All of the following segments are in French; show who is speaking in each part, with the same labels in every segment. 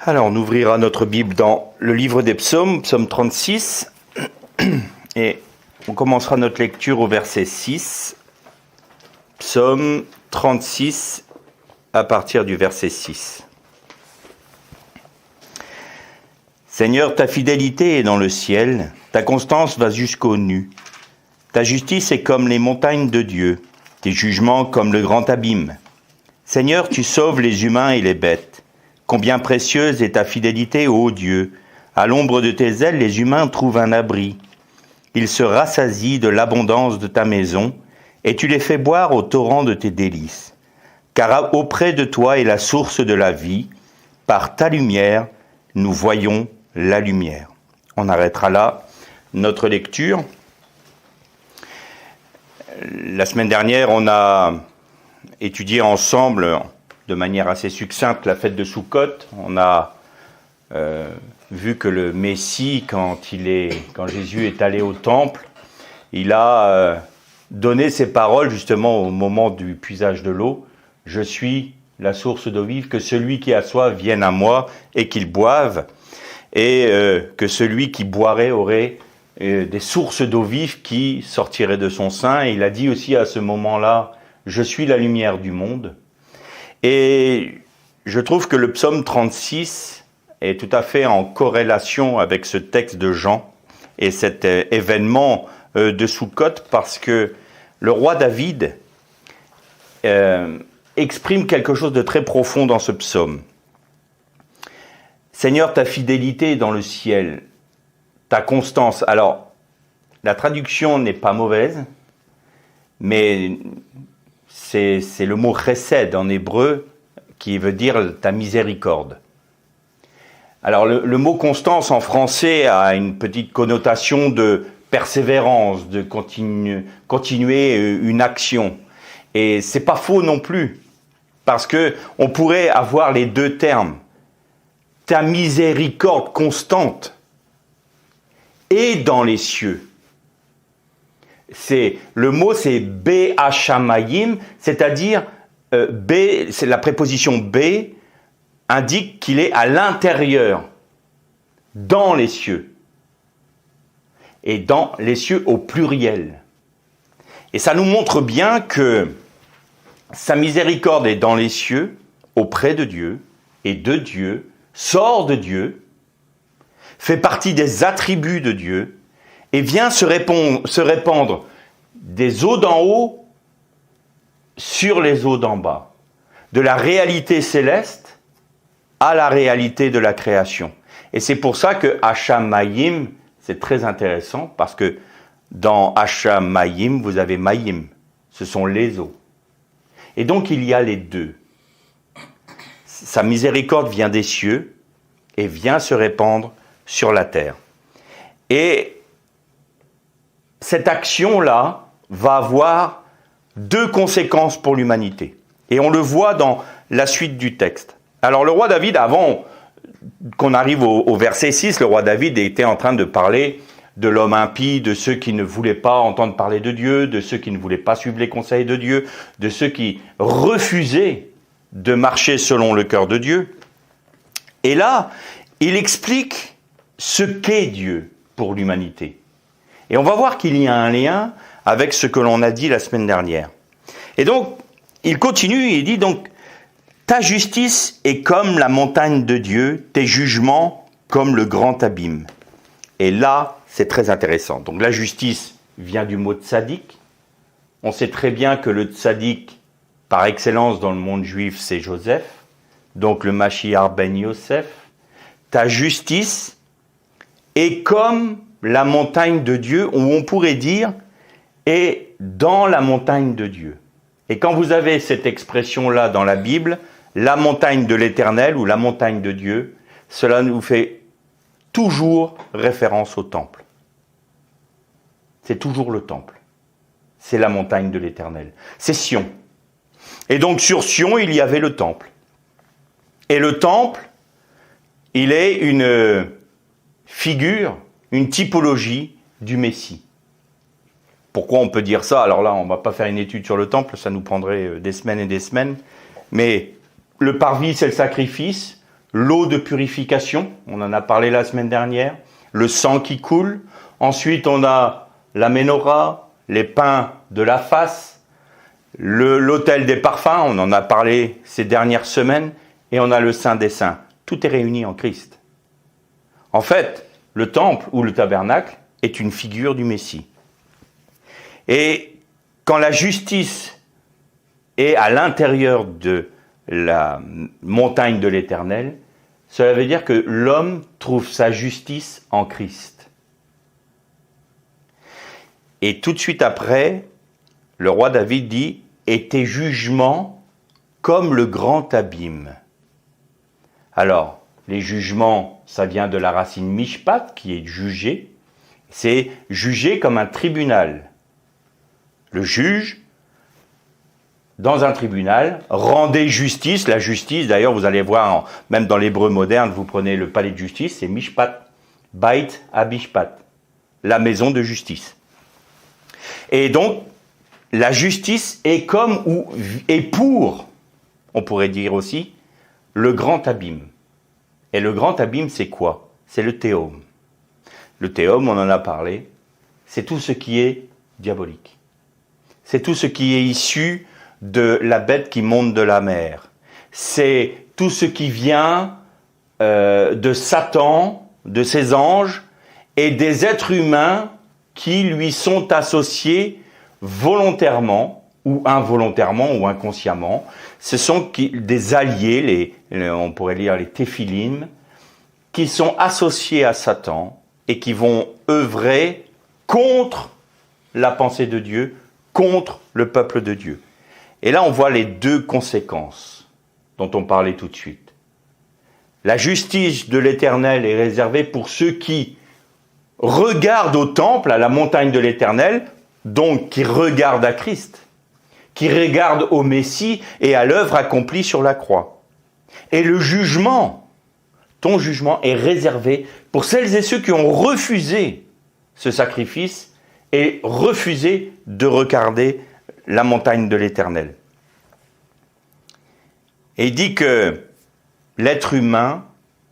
Speaker 1: Alors, on ouvrira notre Bible dans le livre des psaumes, psaume 36, et on commencera notre lecture au verset 6, psaume 36, à partir du verset 6. Seigneur, ta fidélité est dans le ciel, ta constance va jusqu'aux nues. Ta justice est comme les montagnes de Dieu, tes jugements comme le grand abîme. Seigneur, tu sauves les humains et les bêtes. Combien précieuse est ta fidélité, ô Dieu! À l'ombre de tes ailes, les humains trouvent un abri. Ils se rassasient de l'abondance de ta maison, et tu les fais boire au torrent de tes délices. Car auprès de toi est la source de la vie. Par ta lumière, nous voyons la lumière. On arrêtera là notre lecture. La semaine dernière, on a étudié ensemble, de manière assez succincte, la fête de Soukhot. On a vu que le Messie, quand Jésus est allé au temple, il a donné ses paroles justement au moment du puisage de l'eau. « Je suis la source d'eau vive, que celui qui a soif vienne à moi et qu'il boive, et que celui qui boirait aurait des sources d'eau vive qui sortiraient de son sein. » Et il a dit aussi à ce moment-là, « Je suis la lumière du monde ». Et je trouve que le psaume 36 est tout à fait en corrélation avec ce texte de Jean et cet événement de Soukhot, parce que le roi David exprime quelque chose de très profond dans ce psaume. Seigneur, ta fidélité est dans le ciel, ta constance. Alors, la traduction n'est pas mauvaise, mais c'est le mot chesed en hébreu qui veut dire ta miséricorde. Alors le mot constance en français a une petite connotation de persévérance, de continuer une action. Et c'est pas faux non plus, parce que on pourrait avoir les deux termes. Ta miséricorde constante est dans les cieux. Le mot c'est Be'ashamayim, c'est-à-dire c'est la préposition B indique qu'il est à l'intérieur, dans les cieux. Et dans les cieux au pluriel. Et ça nous montre bien que sa miséricorde est dans les cieux, auprès de Dieu, et de Dieu, sort de Dieu, fait partie des attributs de Dieu, et vient se répandre des eaux d'en haut sur les eaux d'en bas, de la réalité céleste à la réalité de la création. Et c'est pour ça que Hashamayim, c'est très intéressant, parce que dans Hashamayim, vous avez Mayim, ce sont les eaux. Et donc il y a les deux. Sa miséricorde vient des cieux et vient se répandre sur la terre. Et cette action-là va avoir deux conséquences pour l'humanité. Et on le voit dans la suite du texte. Alors le roi David, avant qu'on arrive au verset 6, le roi David était en train de parler de l'homme impie, de ceux qui ne voulaient pas entendre parler de Dieu, de ceux qui ne voulaient pas suivre les conseils de Dieu, de ceux qui refusaient de marcher selon le cœur de Dieu. Et là, il explique ce qu'est Dieu pour l'humanité. Et on va voir qu'il y a un lien avec ce que l'on a dit la semaine dernière. Et donc, il continue et il dit donc, ta justice est comme la montagne de Dieu, tes jugements comme le grand abîme. Et là, c'est très intéressant. Donc la justice vient du mot tzadik. On sait très bien que le tzadik, par excellence dans le monde juif, c'est Joseph, donc le Mashiach ben Yosef. Ta justice est comme la montagne de Dieu, où on pourrait dire, est dans la montagne de Dieu. Et quand vous avez cette expression-là dans la Bible, la montagne de l'Éternel ou la montagne de Dieu, cela nous fait toujours référence au temple. C'est toujours le temple. C'est la montagne de l'Éternel. C'est Sion. Et donc sur Sion, il y avait le temple. Et le temple, il est une figure, une typologie du Messie. Pourquoi on peut dire ça? Alors là, on ne va pas faire une étude sur le temple, ça nous prendrait des semaines et des semaines. Mais le parvis, c'est le sacrifice. l'eau de purification, on en a parlé la semaine dernière, le sang qui coule. Ensuite, on a la menorah, les pains de la face, l'autel des parfums, on en a parlé ces dernières semaines, et on a le Saint des Saints. Tout est réuni en Christ. En fait, le temple ou le tabernacle est une figure du Messie. Et quand la justice est à l'intérieur de la montagne de l'Éternel, cela veut dire que l'homme trouve sa justice en Christ. Et tout de suite après, le roi David dit « Et tes jugements comme le grand abîme ». Alors, les jugements, ça vient de la racine mishpat, qui est juger. C'est juger comme un tribunal. Le juge, dans un tribunal, rendait justice. La justice, d'ailleurs, vous allez voir, même dans l'hébreu moderne, vous prenez le palais de justice, c'est mishpat, bait habishpat, la maison de justice. Et donc, la justice est comme ou est pour, on pourrait dire aussi, le grand abîme. Et le grand abîme, c'est quoi? C'est le théum. Le théum, on en a parlé, c'est tout ce qui est diabolique. C'est tout ce qui est issu de la bête qui monte de la mer. C'est tout ce qui vient de Satan, de ses anges et des êtres humains qui lui sont associés volontairement ou involontairement ou inconsciemment. Ce sont des alliés, on pourrait lire les téphilim, qui sont associés à Satan et qui vont œuvrer contre la pensée de Dieu, contre le peuple de Dieu. Et là, on voit les deux conséquences dont on parlait tout de suite. La justice de l'Éternel est réservée pour ceux qui regardent au temple, à la montagne de l'Éternel, donc qui regardent à Christ, qui regardent au Messie et à l'œuvre accomplie sur la croix. Et le jugement, ton jugement est réservé pour celles et ceux qui ont refusé ce sacrifice et refusé de regarder la montagne de l'Éternel. Et il dit que l'être humain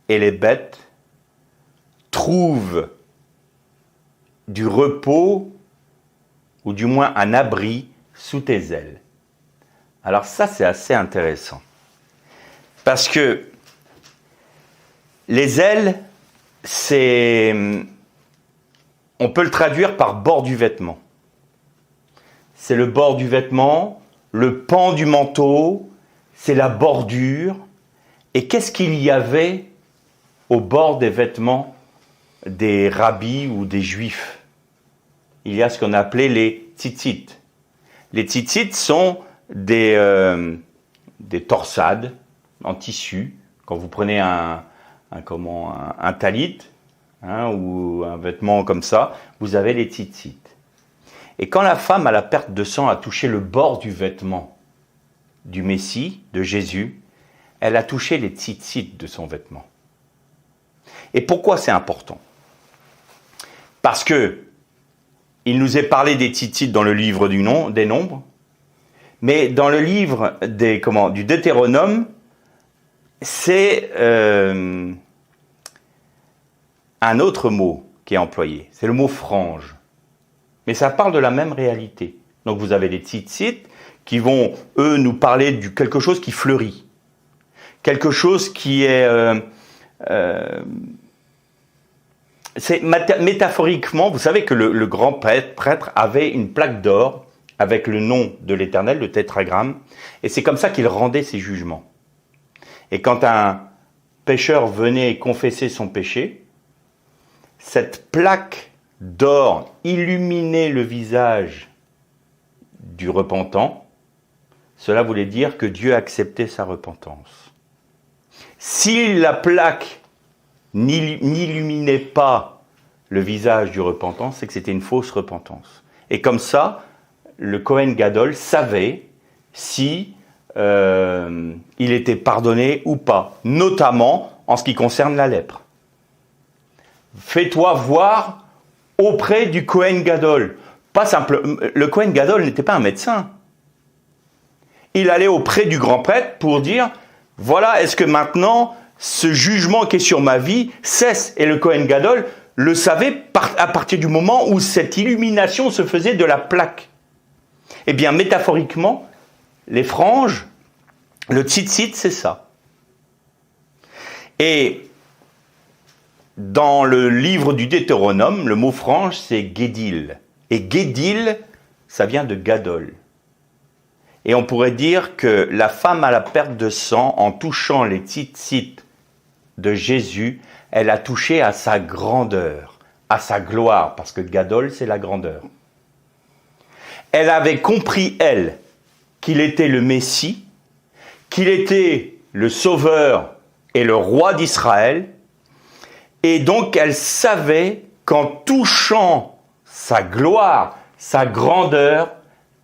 Speaker 1: et les bêtes trouvent du repos, ou du moins un abri, sous tes ailes. Alors ça, c'est assez intéressant. Parce que les ailes, on peut le traduire par bord du vêtement. C'est le bord du vêtement, le pan du manteau, c'est la bordure. Et qu'est-ce qu'il y avait au bord des vêtements des rabbis ou des juifs? Il y a ce qu'on appelait les tzitzit. Les tzitzit sont des torsades en tissu. Quand vous prenez un talit ou un vêtement comme ça, vous avez les tzitzit. Et quand la femme à la perte de sang a touché le bord du vêtement du Messie, de Jésus, elle a touché les tzitzit de son vêtement. Et pourquoi c'est important? Parce que il nous est parlé des tzitzit dans le livre des Nombres, mais dans le livre du Deutéronome, c'est un autre mot qui est employé. C'est le mot frange. Mais ça parle de la même réalité. Donc vous avez les tzitzit qui vont, eux, nous parler de quelque chose qui fleurit. Quelque chose qui est... métaphoriquement, vous savez que le grand prêtre avait une plaque d'or avec le nom de l'Éternel, le tétragramme, et c'est comme ça qu'il rendait ses jugements. Et quand un pécheur venait confesser son péché, cette plaque d'or illuminait le visage du repentant. Cela voulait dire que Dieu acceptait sa repentance. Si la plaque n'illuminait pas le visage du repentant, c'est que c'était une fausse repentance. Et comme ça, le Kohen Gadol savait si il était pardonné ou pas, notamment en ce qui concerne la lèpre. Fais-toi voir auprès du Kohen Gadol. Pas simple. Le Kohen Gadol n'était pas un médecin. Il allait auprès du grand prêtre pour dire, voilà, est-ce que maintenant ce jugement qui est sur ma vie cesse. Et le Kohen Gadol le savait à partir du moment où cette illumination se faisait de la plaque. Eh bien, métaphoriquement, les franges, le tzitzit, c'est ça. Et dans le livre du Deutéronome, le mot frange, c'est Guédil. Et Guédil, ça vient de Gadol. Et on pourrait dire que la femme à la perte de sang, en touchant les tzitzit de Jésus, elle a touché à sa grandeur, à sa gloire, parce que Gadol, c'est la grandeur. Elle avait compris, elle, qu'il était le Messie, qu'il était le Sauveur et le Roi d'Israël, et donc elle savait qu'en touchant sa gloire, sa grandeur,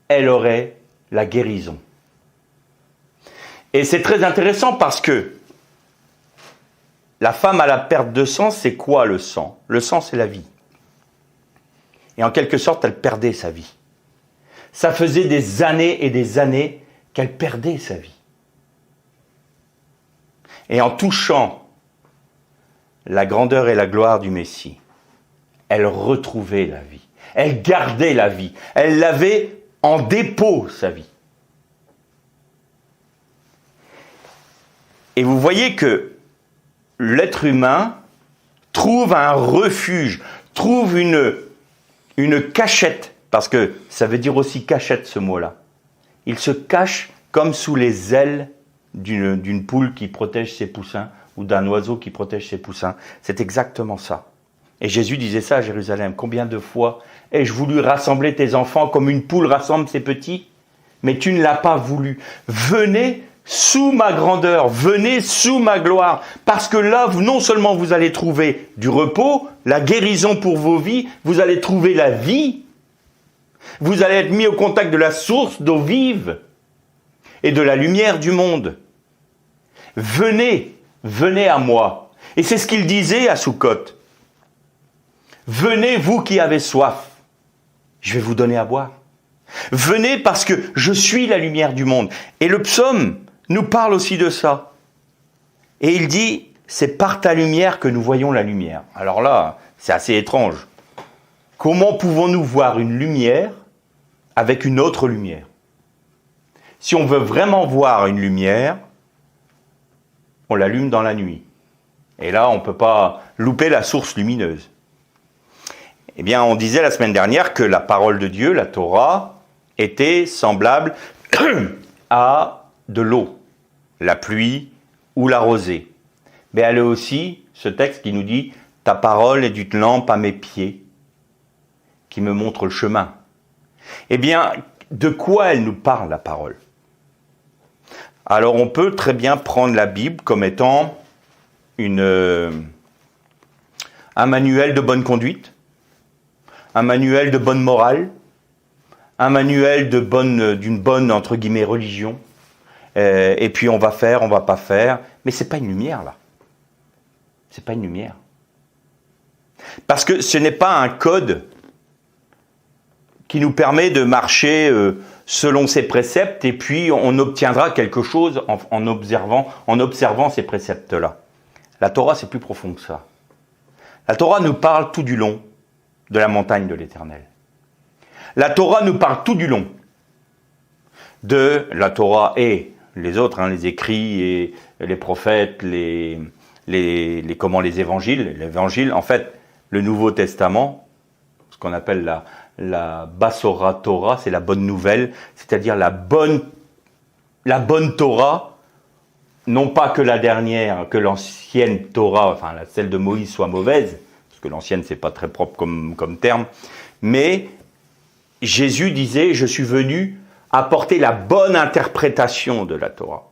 Speaker 1: elle aurait la guérison. Et c'est très intéressant parce que la femme à la perte de sang, c'est quoi le sang? Le sang, c'est la vie. Et en quelque sorte, elle perdait sa vie. Ça faisait des années et des années qu'elle perdait sa vie. Et en touchant la grandeur et la gloire du Messie, elle retrouvait la vie. Elle gardait la vie. Elle l'avait en dépôt, sa vie. Et vous voyez que l'être humain trouve un refuge, trouve une cachette, parce que ça veut dire aussi cachette ce mot-là. Il se cache comme sous les ailes d'une poule qui protège ses poussins ou d'un oiseau qui protège ses poussins. C'est exactement ça. Et Jésus disait ça à Jérusalem. Combien de fois ai-je voulu rassembler tes enfants comme une poule rassemble ses petits? Mais tu ne l'as pas voulu. Venez sous ma grandeur, venez sous ma gloire, parce que là, non seulement vous allez trouver du repos, la guérison pour vos vies, vous allez trouver la vie, vous allez être mis au contact de la source d'eau vive et de la lumière du monde. Venez, venez à moi. Et c'est ce qu'il disait à Soukhot. Venez, vous qui avez soif, je vais vous donner à boire. Venez parce que je suis la lumière du monde. Et le psaume nous parle aussi de ça. Et il dit, c'est par ta lumière que nous voyons la lumière. Alors là, c'est assez étrange. Comment pouvons-nous voir une lumière avec une autre lumière? Si on veut vraiment voir une lumière, on l'allume dans la nuit. Et là, on ne peut pas louper la source lumineuse. Eh bien, on disait la semaine dernière que la parole de Dieu, la Torah, était semblable à de l'eau, la pluie ou la rosée. Mais elle est aussi ce texte qui nous dit « Ta parole est d'une lampe à mes pieds, qui me montre le chemin ». Eh bien, de quoi elle nous parle, la parole? Alors, on peut très bien prendre la Bible comme étant un manuel de bonne conduite, un manuel de bonne morale, un manuel d'une bonne, entre guillemets, religion. Et puis on va faire, on va pas faire. Mais c'est pas une lumière, là. C'est pas une lumière. Parce que ce n'est pas un code qui nous permet de marcher selon ces préceptes et puis on obtiendra quelque chose en observant ces préceptes-là. La Torah, c'est plus profond que ça. La Torah nous parle tout du long de la montagne de l'Éternel. La Torah nous parle tout du long de la Torah et les autres, les écrits et les prophètes, les évangiles. L'évangile, en fait, le Nouveau Testament, ce qu'on appelle la Basora Torah, c'est la bonne nouvelle, c'est-à-dire la bonne Torah, non pas que la dernière, que l'ancienne Torah, enfin celle de Moïse soit mauvaise, parce que l'ancienne c'est pas très propre comme terme, mais Jésus disait, je suis venu apporter la bonne interprétation de la Torah.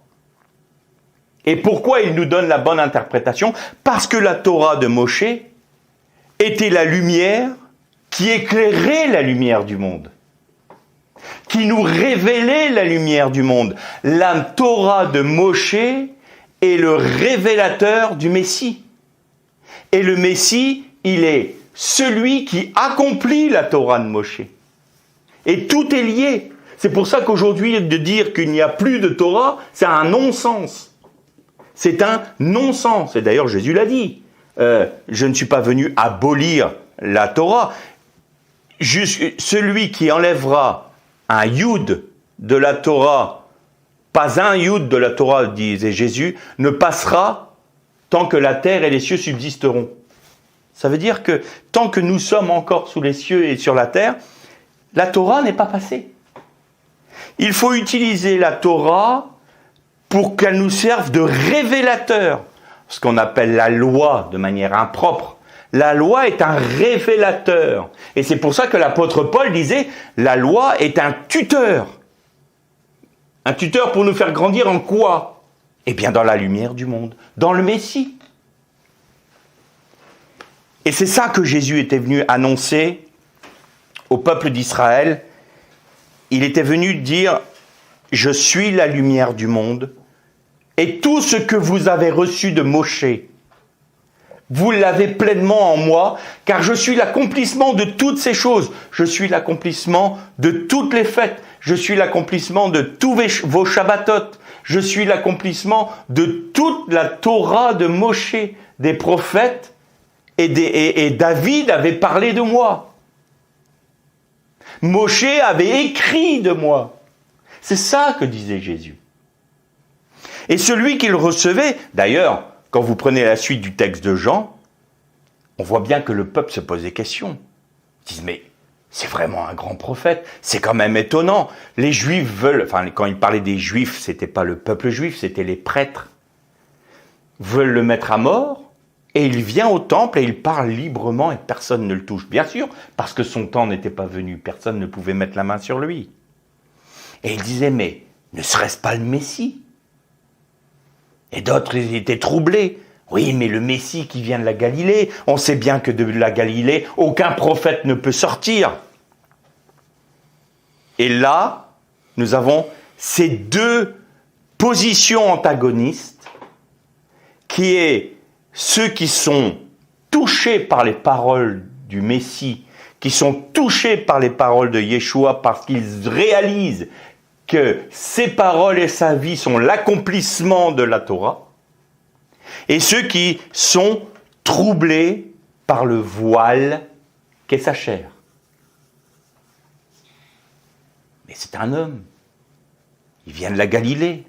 Speaker 1: Et pourquoi il nous donne la bonne interprétation? Parce que la Torah de Moshe était la lumière qui éclairait la lumière du monde, qui nous révélait la lumière du monde. La Torah de Moshe est le révélateur du Messie. Et le Messie, il est celui qui accomplit la Torah de Moshe. Et tout est lié. C'est pour ça qu'aujourd'hui, de dire qu'il n'y a plus de Torah, c'est un non-sens. C'est un non-sens. Et d'ailleurs, Jésus l'a dit. Je ne suis pas venu abolir la Torah. Celui qui enlèvera un yud de la Torah, pas un yud de la Torah, disait Jésus, ne passera tant que la terre et les cieux subsisteront. Ça veut dire que tant que nous sommes encore sous les cieux et sur la terre, la Torah n'est pas passée. Il faut utiliser la Torah pour qu'elle nous serve de révélateur. Ce qu'on appelle la loi de manière impropre. La loi est un révélateur. Et c'est pour ça que l'apôtre Paul disait, la loi est un tuteur. Un tuteur pour nous faire grandir en quoi? Eh bien dans la lumière du monde, dans le Messie. Et c'est ça que Jésus était venu annoncer au peuple d'Israël. Il était venu dire, je suis la lumière du monde, et tout ce que vous avez reçu de Moshe, vous l'avez pleinement en moi, car je suis l'accomplissement de toutes ces choses. Je suis l'accomplissement de toutes les fêtes. Je suis l'accomplissement de tous vos Shabbatot. Je suis l'accomplissement de toute la Torah de Moshe, des prophètes, et David avait parlé de moi. Moshe avait écrit de moi. C'est ça que disait Jésus. Et celui qui le recevait, d'ailleurs, quand vous prenez la suite du texte de Jean, on voit bien que le peuple se pose des questions. Ils disent, mais c'est vraiment un grand prophète, c'est quand même étonnant. Les Juifs veulent, enfin quand il parlait des Juifs, c'était pas le peuple juif, c'était les prêtres, veulent le mettre à mort, et il vient au temple et il parle librement et personne ne le touche. Bien sûr, parce que son temps n'était pas venu, personne ne pouvait mettre la main sur lui. Et il disait, mais ne serait-ce pas le Messie? Et d'autres étaient troublés. Oui, mais le Messie qui vient de la Galilée, on sait bien que de la Galilée, aucun prophète ne peut sortir. Et là, nous avons ces deux positions antagonistes, qui est ceux qui sont touchés par les paroles du Messie, qui sont touchés par les paroles de Yeshua parce qu'ils réalisent que ses paroles et sa vie sont l'accomplissement de la Torah, et ceux qui sont troublés par le voile qu'est sa chair. Mais c'est un homme. Il vient de la Galilée.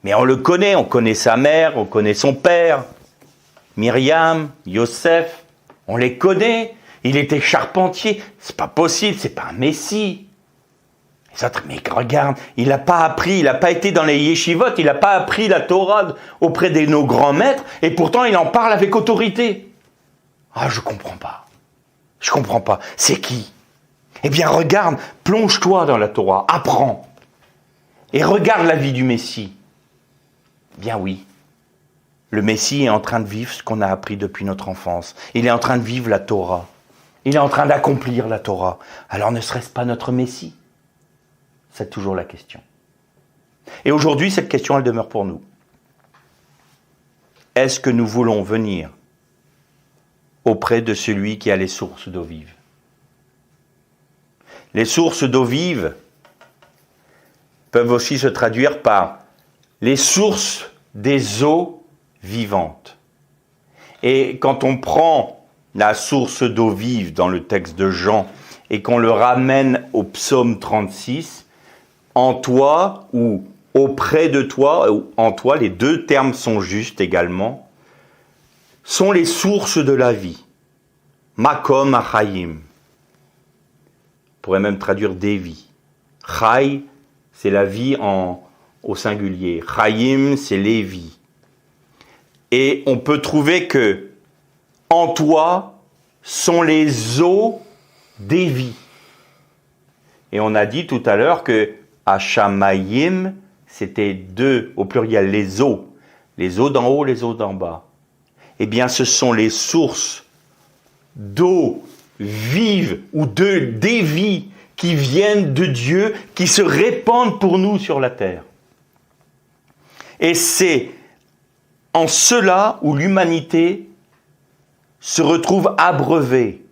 Speaker 1: Mais on le connaît, on connaît sa mère, on connaît son père, Myriam, Yosef, on les connaît. Il était charpentier. C'est pas possible, c'est pas un Messie. Les autres, mais regarde, il n'a pas appris, il n'a pas été dans les yeshivot, il n'a pas appris la Torah auprès de nos grands maîtres, et pourtant il en parle avec autorité. Ah, je comprends pas. Je comprends pas. C'est qui? Eh bien, regarde, plonge-toi dans la Torah, apprends. Et regarde la vie du Messie. Bien oui. Le Messie est en train de vivre ce qu'on a appris depuis notre enfance. Il est en train de vivre la Torah. Il est en train d'accomplir la Torah. Alors ne serait-ce pas notre Messie? C'est toujours la question. Et aujourd'hui, cette question, elle demeure pour nous. Est-ce que nous voulons venir auprès de celui qui a les sources d'eau vive? Les sources d'eau vive peuvent aussi se traduire par les sources des eaux vivantes. Et quand on prend la source d'eau vive dans le texte de Jean et qu'on le ramène au psaume 36, en toi ou auprès de toi, ou en toi, les deux termes sont justes également, sont les sources de la vie. Makom achayim. On pourrait même traduire des vies. Chay, c'est la vie au singulier. Chayim, c'est les vies. Et on peut trouver que en toi sont les eaux des vies. Et on a dit tout à l'heure que Hashamayim, c'était deux, au pluriel, les eaux d'en haut, les eaux d'en bas. Eh bien, ce sont les sources d'eau vive ou des vies qui viennent de Dieu, qui se répandent pour nous sur la terre. Et c'est en cela où l'humanité se retrouve abreuvée,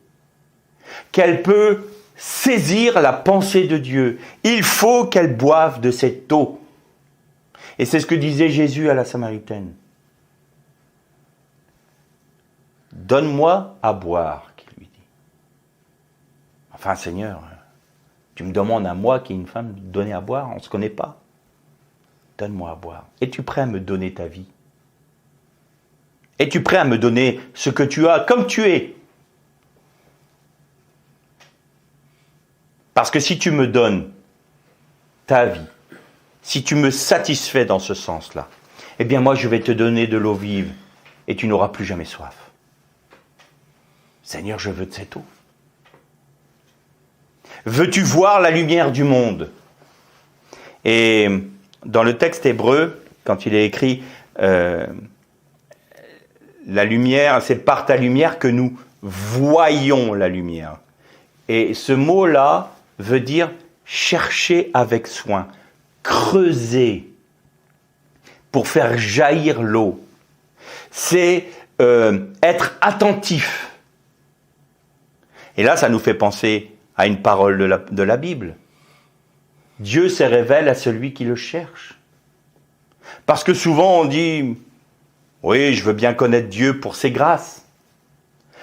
Speaker 1: qu'elle peut saisir la pensée de Dieu. Il faut qu'elle boive de cette eau. Et c'est ce que disait Jésus à la Samaritaine. Donne-moi à boire, qu'il lui dit. Enfin, Seigneur, tu me demandes à moi qui est une femme de donner à boire, on ne se connaît pas. Donne-moi à boire. Es-tu prêt à me donner ta vie? Es-tu prêt à me donner ce que tu as comme tu es? Parce que si tu me donnes ta vie, si tu me satisfais dans ce sens-là, eh bien moi je vais te donner de l'eau vive et tu n'auras plus jamais soif. Seigneur, je veux de cette eau. Veux-tu voir la lumière du monde? Et dans le texte hébreu, quand il est écrit la lumière, c'est par ta lumière que nous voyons la lumière. Et ce mot-là veut dire chercher avec soin, creuser pour faire jaillir l'eau. C'est être attentif. Et là, ça nous fait penser à une parole de la Bible. Dieu se révèle à celui qui le cherche. Parce que souvent on dit, oui, je veux bien connaître Dieu pour ses grâces.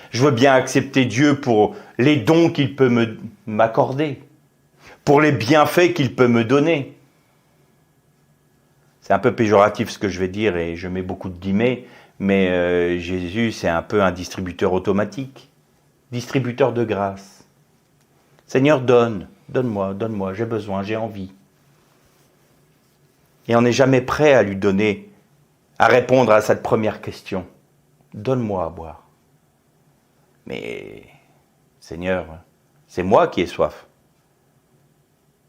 Speaker 1: Je veux bien accepter Dieu pour les dons qu'il peut m'accorder, pour les bienfaits qu'il peut me donner. C'est un peu péjoratif ce que je vais dire et je mets beaucoup de guillemets, mais Jésus, c'est un peu un distributeur automatique, distributeur de grâce. Seigneur, donne-moi, j'ai besoin, j'ai envie. Et on n'est jamais prêt à lui donner, à répondre à cette première question. Donne-moi à boire. Mais, Seigneur, c'est moi qui ai soif.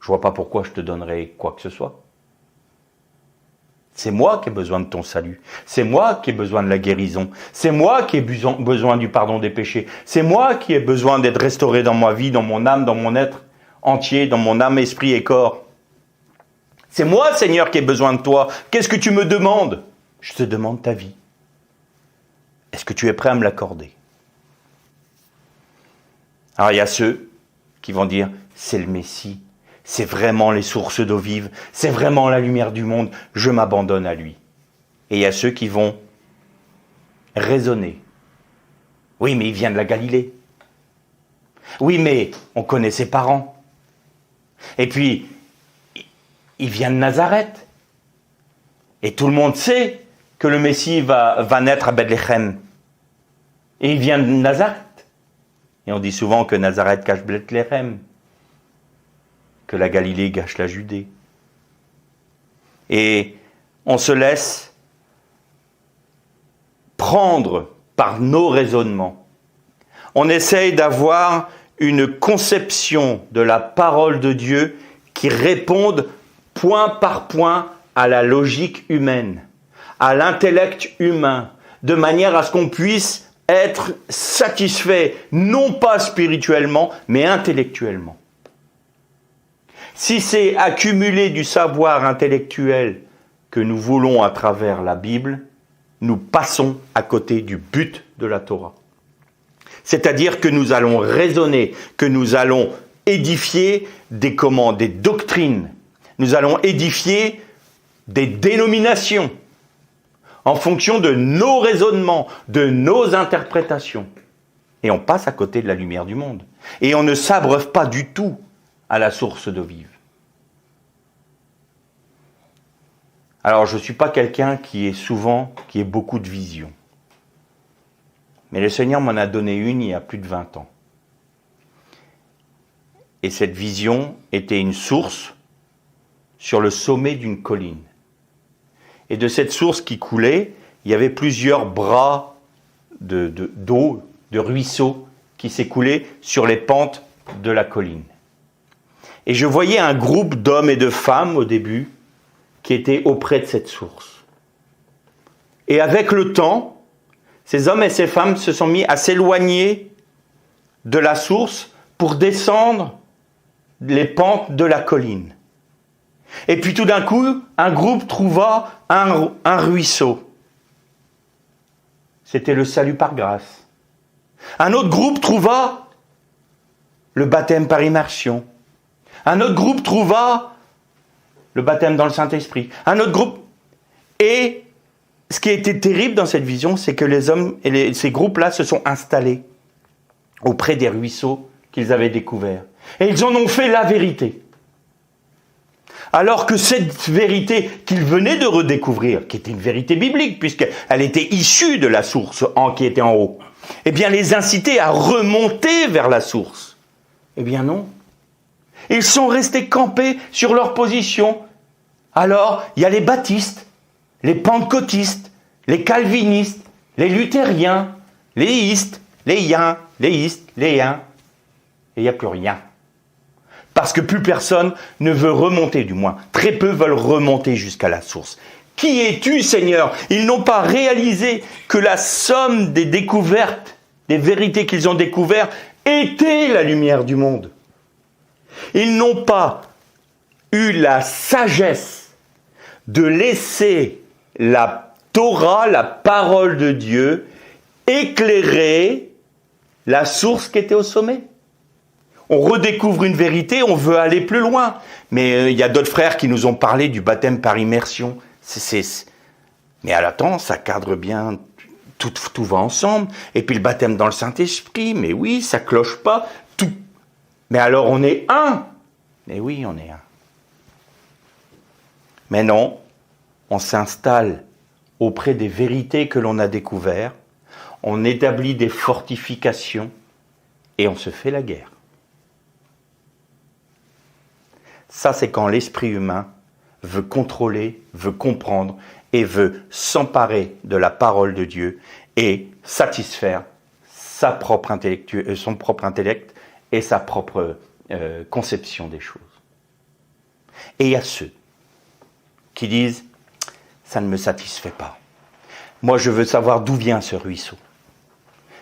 Speaker 1: Je ne vois pas pourquoi je te donnerais quoi que ce soit. C'est moi qui ai besoin de ton salut. C'est moi qui ai besoin de la guérison. C'est moi qui ai besoin du pardon des péchés. C'est moi qui ai besoin d'être restauré dans ma vie, dans mon âme, dans mon être entier, dans mon âme, esprit et corps. C'est moi, Seigneur, qui ai besoin de toi. Qu'est-ce que tu me demandes? Je te demande ta vie. Est-ce que tu es prêt à me l'accorder? Alors il y a ceux qui vont dire, c'est le Messie, c'est vraiment les sources d'eau vive, c'est vraiment la lumière du monde, je m'abandonne à lui. Et il y a ceux qui vont raisonner. Oui, mais il vient de la Galilée. Oui, mais on connaît ses parents. Et puis, il vient de Nazareth. Et tout le monde sait que le Messie va naître à Bethléem. Et il vient de Nazareth. Et on dit souvent que Nazareth cache Bethléem, que la Galilée cache la Judée. Et on se laisse prendre par nos raisonnements. On essaye d'avoir une conception de la parole de Dieu qui réponde point par point à la logique humaine, à l'intellect humain, de manière à ce qu'on puisse être satisfait, non pas spirituellement, mais intellectuellement. Si c'est accumuler du savoir intellectuel que nous voulons à travers la Bible, nous passons à côté du but de la Torah. C'est-à-dire que nous allons raisonner, que nous allons édifier des doctrines, nous allons édifier des dénominations, en fonction de nos raisonnements, de nos interprétations. Et on passe à côté de la lumière du monde. Et on ne s'abreuve pas du tout à la source d'eau vive. Alors, je ne suis pas quelqu'un qui ait beaucoup de visions. Mais le Seigneur m'en a donné une il y a plus de 20 ans. Et cette vision était une source sur le sommet d'une colline. Et de cette source qui coulait, il y avait plusieurs bras d'eau, de ruisseaux qui s'écoulaient sur les pentes de la colline. Et je voyais un groupe d'hommes et de femmes au début qui étaient auprès de cette source. Et avec le temps, ces hommes et ces femmes se sont mis à s'éloigner de la source pour descendre les pentes de la colline. Et puis tout d'un coup, un groupe trouva un ruisseau. C'était le salut par grâce. Un autre groupe trouva le baptême par immersion. Un autre groupe trouva le baptême dans le Saint-Esprit. Un autre groupe, Et ce qui a été terrible dans cette vision, c'est que les hommes et ces groupes-là se sont installés auprès des ruisseaux qu'ils avaient découverts. Et ils en ont fait la vérité. Alors que cette vérité qu'ils venaient de redécouvrir, qui était une vérité biblique, puisqu'elle était issue de la source qui était en haut, eh bien les incitait à remonter vers la source. Eh bien non. Ils sont restés campés sur leur position. Alors, il y a les baptistes, les pentecôtistes, les calvinistes, les luthériens, les istes, les yens, les istes, les yens. Et il n'y a plus rien. Parce que plus personne ne veut remonter, du moins. Très peu veulent remonter jusqu'à la source. Qui es-tu, Seigneur? Ils n'ont pas réalisé que la somme des découvertes, des vérités qu'ils ont découvertes, était la lumière du monde. Ils n'ont pas eu la sagesse de laisser la Torah, la parole de Dieu, éclairer la source qui était au sommet. On redécouvre une vérité, on veut aller plus loin. Mais il y a d'autres frères qui nous ont parlé du baptême par immersion. Mais attends, ça cadre bien, tout va ensemble. Et puis le baptême dans le Saint-Esprit, mais oui, ça cloche pas. Tout. Mais alors on est un. Mais oui, on est un. Mais non, on s'installe auprès des vérités que l'on a découvertes, on établit des fortifications et on se fait la guerre. Ça, c'est quand l'esprit humain veut contrôler, veut comprendre et veut s'emparer de la parole de Dieu et satisfaire son propre intellect et sa propre conception des choses. Et il y a ceux qui disent « ça ne me satisfait pas. Moi, je veux savoir d'où vient ce ruisseau.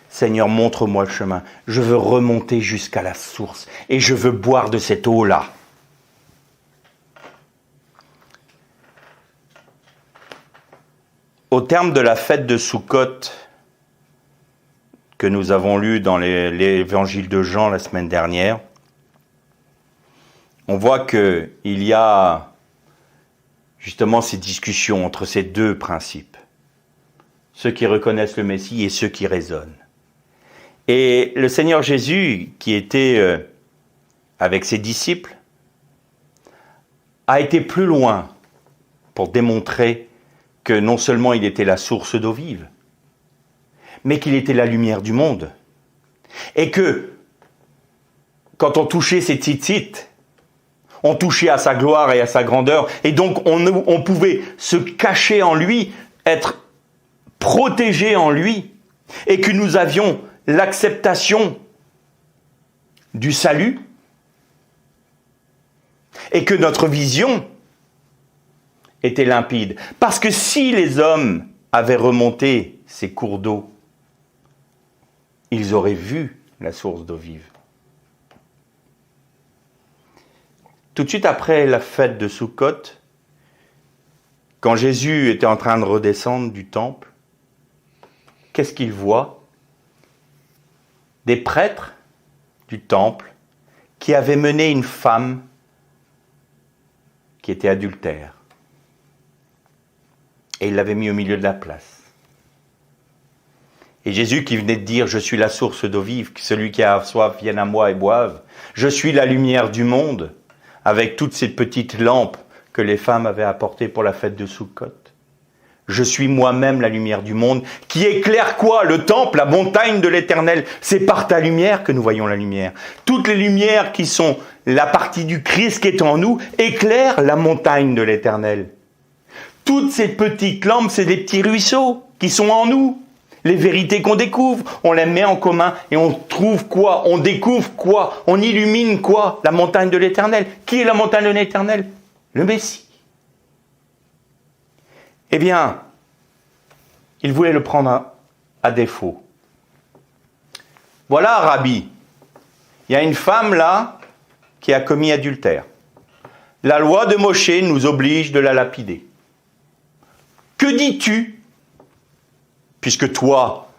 Speaker 1: Seigneur, montre-moi le chemin. Je veux remonter jusqu'à la source et je veux boire de cette eau-là. » Au terme de la fête de Soukhot, que nous avons lu dans l'évangile de Jean la semaine dernière, on voit qu'il y a justement ces discussions entre ces deux principes. Ceux qui reconnaissent le Messie et ceux qui raisonnent. Et le Seigneur Jésus, qui était avec ses disciples, a été plus loin pour démontrer que non seulement il était la source d'eau vive, mais qu'il était la lumière du monde. Et que, quand on touchait ses tzitzit, on touchait à sa gloire et à sa grandeur, et donc on pouvait se cacher en lui, être protégé en lui, et que nous avions l'acceptation du salut, et que notre vision était limpide. Parce que si les hommes avaient remonté ces cours d'eau, ils auraient vu la source d'eau vive. Tout de suite après la fête de Soukhot, quand Jésus était en train de redescendre du temple, qu'est-ce qu'il voit? Des prêtres du temple qui avaient mené une femme qui était adultère. Et il l'avait mis au milieu de la place. Et Jésus qui venait de dire « Je suis la source d'eau vive, que celui qui a soif vienne à moi et boive. Je suis la lumière du monde », avec toutes ces petites lampes que les femmes avaient apportées pour la fête de Soukhot. Je suis moi-même la lumière du monde, qui éclaire quoi? Le temple, la montagne de l'Éternel. C'est par ta lumière que nous voyons la lumière. Toutes les lumières qui sont la partie du Christ qui est en nous éclairent la montagne de l'Éternel. Toutes ces petites lampes, c'est des petits ruisseaux qui sont en nous. Les vérités qu'on découvre, on les met en commun et on trouve quoi? On découvre quoi? On illumine quoi? La montagne de l'Éternel. Qui est la montagne de l'Éternel? Le Messie. Eh bien, il voulait le prendre à défaut. Voilà, Rabbi, il y a une femme là qui a commis adultère. La loi de Moshe nous oblige de la lapider. Que dis-tu? Puisque toi,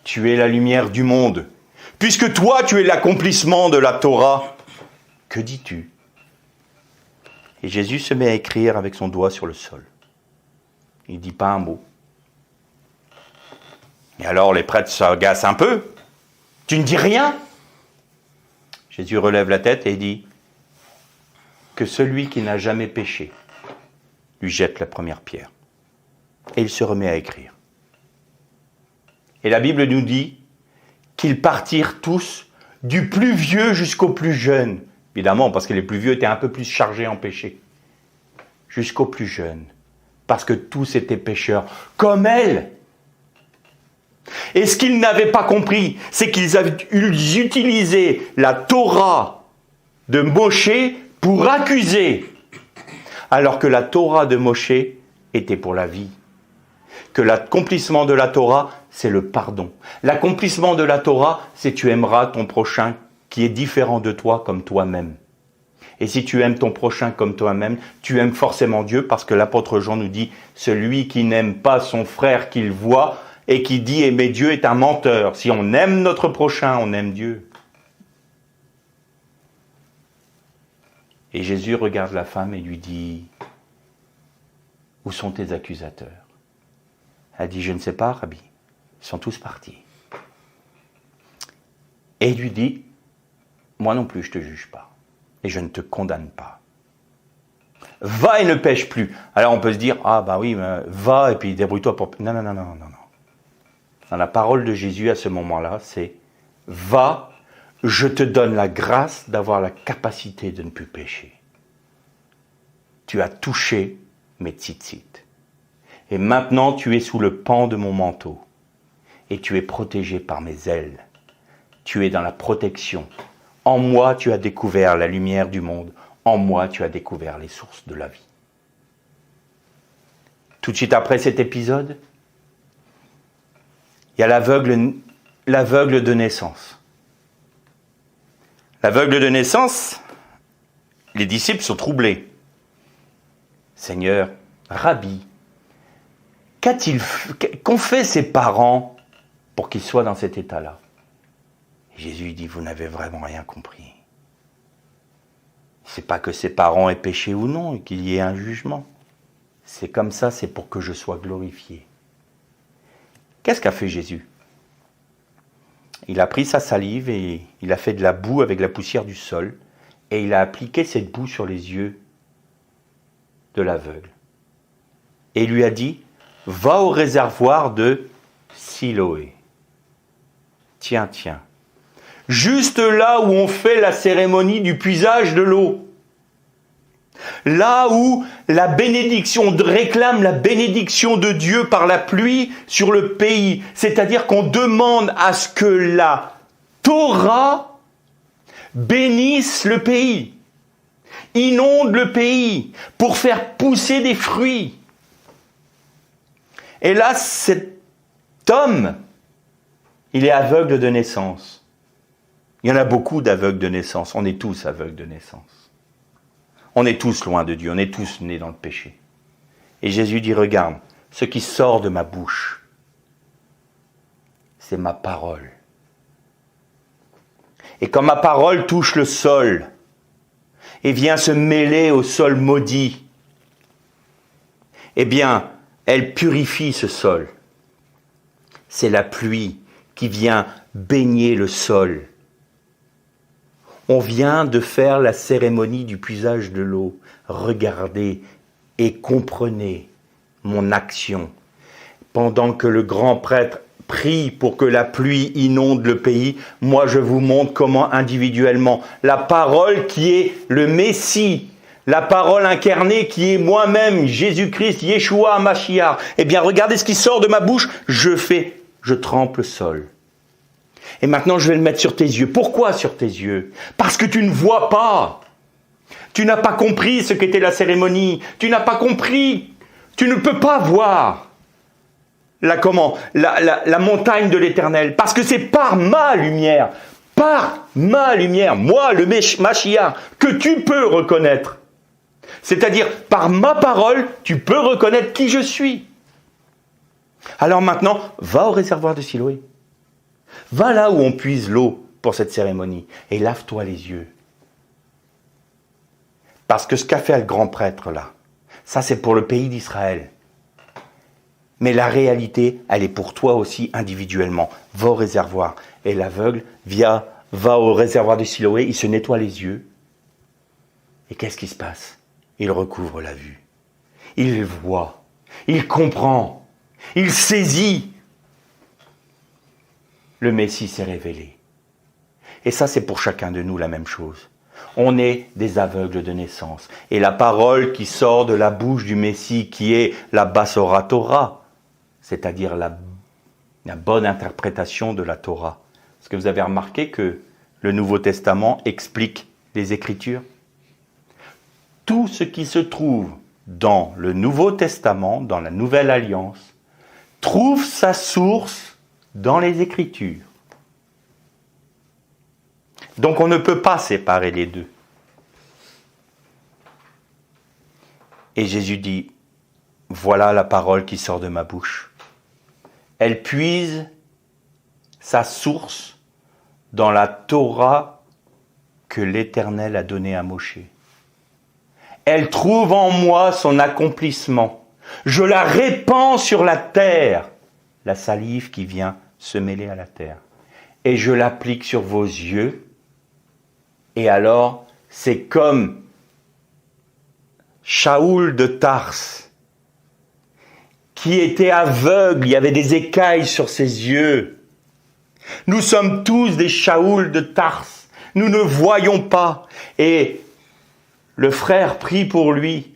Speaker 1: tu es la lumière du monde, puisque toi, tu es l'accomplissement de la Torah, que dis-tu? Et Jésus se met à écrire avec son doigt sur le sol. Il ne dit pas un mot. Et alors les prêtres s'agacent un peu. Tu ne dis rien? Jésus relève la tête et dit que celui qui n'a jamais péché lui jette la première pierre. Et il se remet à écrire. Et la Bible nous dit qu'ils partirent tous, du plus vieux jusqu'au plus jeune. Évidemment, parce que les plus vieux étaient un peu plus chargés en péché. Jusqu'au plus jeune. Parce que tous étaient pécheurs, comme elle. Et ce qu'ils n'avaient pas compris, c'est qu'ils avaient utilisé la Torah de Moshe pour accuser. Alors que la Torah de Moshe était pour la vie. Que l'accomplissement de la Torah, c'est le pardon. L'accomplissement de la Torah, c'est tu aimeras ton prochain qui est différent de toi comme toi-même. Et si tu aimes ton prochain comme toi-même, tu aimes forcément Dieu, parce que l'apôtre Jean nous dit « Celui qui n'aime pas son frère qu'il voit et qui dit aimer Dieu est un menteur. » Si on aime notre prochain, on aime Dieu. Et Jésus regarde la femme et lui dit « Où sont tes accusateurs ?» Elle dit « Je ne sais pas, Rabbi. Ils sont tous partis. » Et il lui dit « Moi non plus, je ne te juge pas. Et je ne te condamne pas. Va et ne pêche plus. » Alors on peut se dire « Ah bah oui, va et puis débrouille-toi pour... » Non. Dans la parole de Jésus à ce moment-là, c'est « Va, je te donne la grâce d'avoir la capacité de ne plus pécher. Tu as touché mes tzitzit. Et maintenant tu es sous le pan de mon manteau. Et tu es protégé par mes ailes. Tu es dans la protection. En moi, tu as découvert la lumière du monde. En moi, tu as découvert les sources de la vie. » Tout de suite après cet épisode, il y a l'aveugle de naissance. L'aveugle de naissance, les disciples sont troublés. « Seigneur, Rabbi, qu'ont fait ses parents pour qu'ils soient dans cet état-là ?» Jésus dit, vous n'avez vraiment rien compris. C'est pas que ses parents aient péché ou non, et qu'il y ait un jugement. C'est comme ça, c'est pour que je sois glorifié. Qu'est-ce qu'a fait Jésus? Il a pris sa salive et il a fait de la boue avec la poussière du sol, et il a appliqué cette boue sur les yeux de l'aveugle. Et il lui a dit, va au réservoir de Siloé. Tiens. Juste là où on fait la cérémonie du puisage de l'eau. Là où la bénédiction, on réclame la bénédiction de Dieu par la pluie sur le pays. C'est-à-dire qu'on demande à ce que la Torah bénisse le pays, inonde le pays pour faire pousser des fruits. Et là, cet homme, il est aveugle de naissance. Il y en a beaucoup d'aveugles de naissance. On est tous aveugles de naissance. On est tous loin de Dieu. On est tous nés dans le péché. Et Jésus dit, regarde, ce qui sort de ma bouche, c'est ma parole. Et quand ma parole touche le sol et vient se mêler au sol maudit, eh bien, elle purifie ce sol. C'est la pluie qui vient baigner le sol. On vient de faire la cérémonie du puisage de l'eau. Regardez et comprenez mon action. Pendant que le grand prêtre prie pour que la pluie inonde le pays, moi je vous montre comment individuellement, la parole qui est le Messie, la parole incarnée qui est moi-même, Jésus-Christ, Yeshua, Mashiach, eh bien regardez ce qui sort de ma bouche, je trempe le sol. Et maintenant, je vais le mettre sur tes yeux. Pourquoi sur tes yeux? Parce que tu ne vois pas. Tu n'as pas compris ce qu'était la cérémonie. Tu n'as pas compris. Tu ne peux pas voir la montagne de l'Éternel. Parce que c'est par ma lumière, moi, le Mashiach, que tu peux reconnaître. C'est-à-dire, par ma parole, tu peux reconnaître qui je suis. Alors maintenant, va au réservoir de Siloé. Va là où on puise l'eau pour cette cérémonie et lave-toi les yeux. Parce que ce qu'a fait le grand prêtre là, ça c'est pour le pays d'Israël. Mais la réalité, elle est pour toi aussi individuellement. Va au réservoir. Et l'aveugle va au réservoir de Siloé, il se nettoie les yeux. Et qu'est-ce qui se passe? Il recouvre la vue. Il voit. Il comprend. Il saisit. Le Messie s'est révélé. Et ça, c'est pour chacun de nous la même chose. On est des aveugles de naissance. Et la parole qui sort de la bouche du Messie, qui est la Basora Torah, c'est-à-dire la bonne interprétation de la Torah. Est-ce que vous avez remarqué que le Nouveau Testament explique les Écritures? Tout ce qui se trouve dans le Nouveau Testament, dans la Nouvelle Alliance, trouve sa source dans les Écritures. Donc on ne peut pas séparer les deux. Et Jésus dit, voilà la parole qui sort de ma bouche. Elle puise sa source dans la Torah que l'Éternel a donnée à Moshe. Elle trouve en moi son accomplissement. Je la répands sur la terre, la salive qui vient se mêler à la terre. Et je l'applique sur vos yeux. Et alors, c'est comme Shaoul de Tars, qui était aveugle, il y avait des écailles sur ses yeux. Nous sommes tous des Shaoul de Tars. Nous ne voyons pas. Et le frère prie pour lui.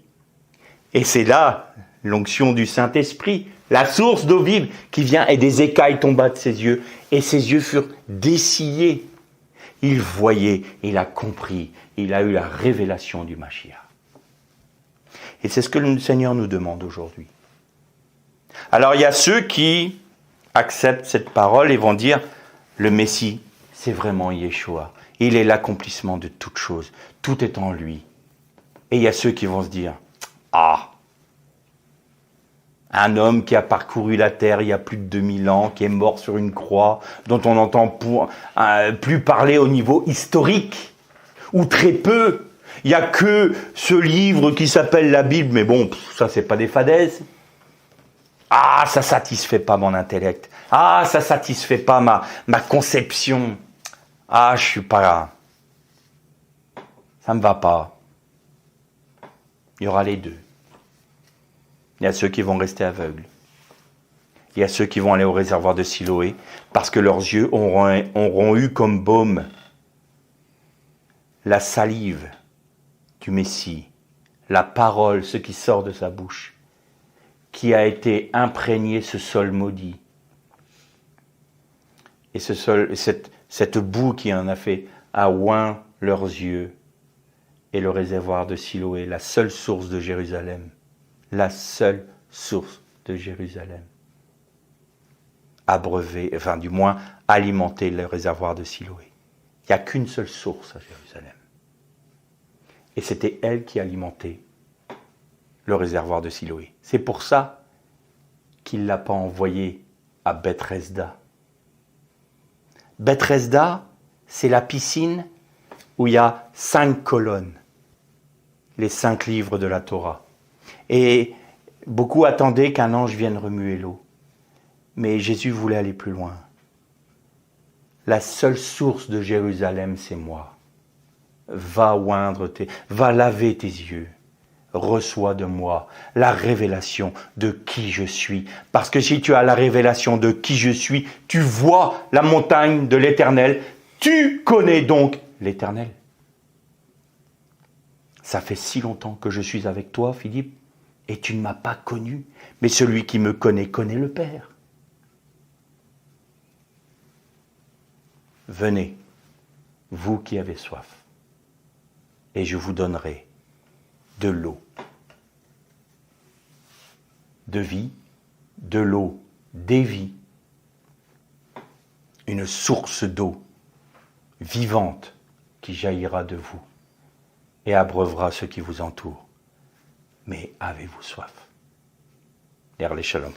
Speaker 1: Et c'est là l'onction du Saint-Esprit, la source d'eau vive qui vient et des écailles tomba de ses yeux. Et ses yeux furent dessillés. Il voyait, il a compris, il a eu la révélation du Mashiach. Et c'est ce que le Seigneur nous demande aujourd'hui. Alors il y a ceux qui acceptent cette parole et vont dire, le Messie, c'est vraiment Yeshua. Il est l'accomplissement de toutes choses. Tout est en lui. Et il y a ceux qui vont se dire, un homme qui a parcouru la terre il y a plus de 2000 ans, qui est mort sur une croix, dont on n'entend plus parler au niveau historique, ou très peu. Il n'y a que ce livre qui s'appelle la Bible, mais bon, ça c'est pas des fadaises. Ça satisfait pas mon intellect. Ça satisfait pas ma conception. Je suis pas là. Ça me va pas. Il y aura les deux. Il y a ceux qui vont rester aveugles. Il y a ceux qui vont aller au réservoir de Siloé parce que leurs yeux auront eu comme baume la salive du Messie, la parole, ce qui sort de sa bouche, qui a été imprégné ce sol maudit. Et cette boue qui en a fait a oint leurs yeux et le réservoir de Siloé, la seule source de Jérusalem. La seule source de Jérusalem. Abreuver, du moins alimenter le réservoir de Siloé. Il n'y a qu'une seule source à Jérusalem. Et c'était elle qui alimentait le réservoir de Siloé. C'est pour ça qu'il ne l'a pas envoyé à Bethesda. Bethesda, c'est la piscine où il y a 5 colonnes, les 5 livres de la Torah. Et beaucoup attendaient qu'un ange vienne remuer l'eau. Mais Jésus voulait aller plus loin. La seule source de Jérusalem, c'est moi. Va va laver tes yeux. Reçois de moi la révélation de qui je suis. Parce que si tu as la révélation de qui je suis, tu vois la montagne de l'Éternel. Tu connais donc l'Éternel. Ça fait si longtemps que je suis avec toi, Philippe, et tu ne m'as pas connu. Mais celui qui me connaît, connaît le Père. Venez, vous qui avez soif, et je vous donnerai de l'eau de vie, de l'eau des vies, une source d'eau vivante qui jaillira de vous et abreuvera ceux qui vous entourent. Mais avez-vous soif? L'air les shalom.